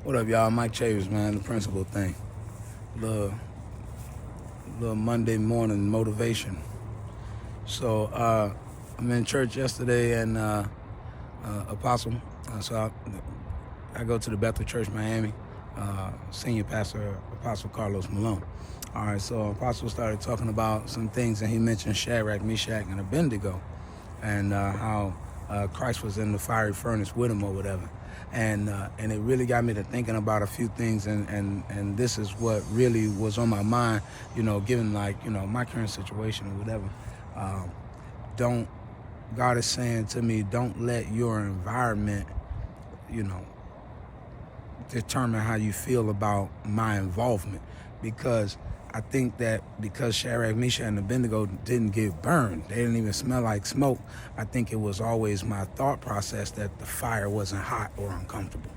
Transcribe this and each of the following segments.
What up, y'all? Mike Chavez, man, the principal thing. Little Monday morning motivation. So I'm in church yesterday, and Apostle. So I go to the Bethel Church, Miami. Senior pastor, Apostle Carlos Malone. All right, so Apostle started talking about some things, and he mentioned Shadrach, Meshach, and Abednego, and how Christ was in the fiery furnace with him or whatever. And it really got me to thinking about a few things, and this is what really was on my mind, given my current situation or whatever. God is saying to me, don't let your environment, determine how you feel about my involvement, because I think that because Shadrach, Meshach, and Abednego didn't get burned, they didn't even smell like smoke, I think it was always my thought process that the fire wasn't hot or uncomfortable.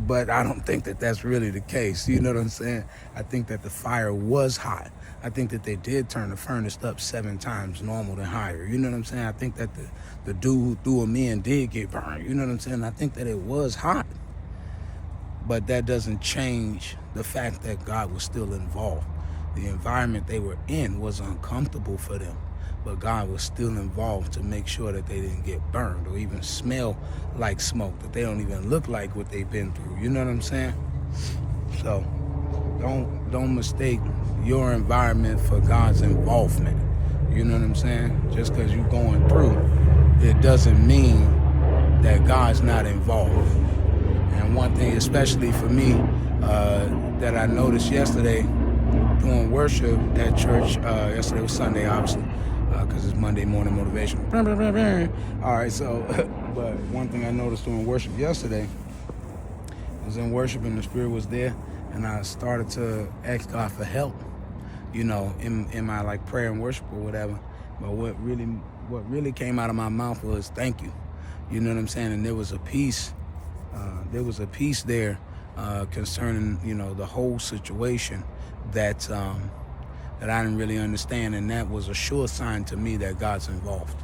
But I don't think that that's really the case. You know what I'm saying? I think that the fire was hot. I think that they did turn the furnace up 7 times normal than higher. You know what I'm saying? I think that the dude who threw him in did get burned. You know what I'm saying? I think that it was hot. But that doesn't change the fact that God was still involved. The environment they were in was uncomfortable for them, but God was still involved to make sure that they didn't get burned or even smell like smoke, that they don't even look like what they've been through. You know what I'm saying? So don't mistake your environment for God's involvement. You know what I'm saying? Just because you're going through, it doesn't mean that God's not involved. And one thing, especially for me, that I noticed yesterday doing worship at church, yesterday was Sunday, obviously, because it's Monday morning motivation. All right, so, but one thing I noticed doing worship yesterday, I was in worship and the Spirit was there, and I started to ask God for help, in my prayer and worship or whatever. But what really came out of my mouth was thank you. You know what I'm saying? And there was a peace there concerning, the whole situation that I didn't really understand, and that was a sure sign to me that God's involved.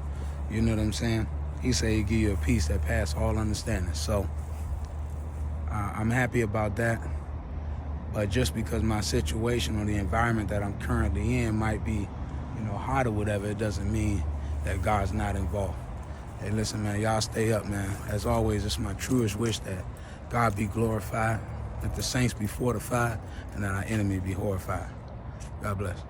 You know what I'm saying? He said he'd give you a peace that passes all understanding. So I'm happy about that. But just because my situation or the environment that I'm currently in might be, hot or whatever, it doesn't mean that God's not involved. Hey, listen, man, y'all stay up, man. As always, it's my truest wish that God be glorified, that the saints be fortified, and that our enemy be horrified. God bless.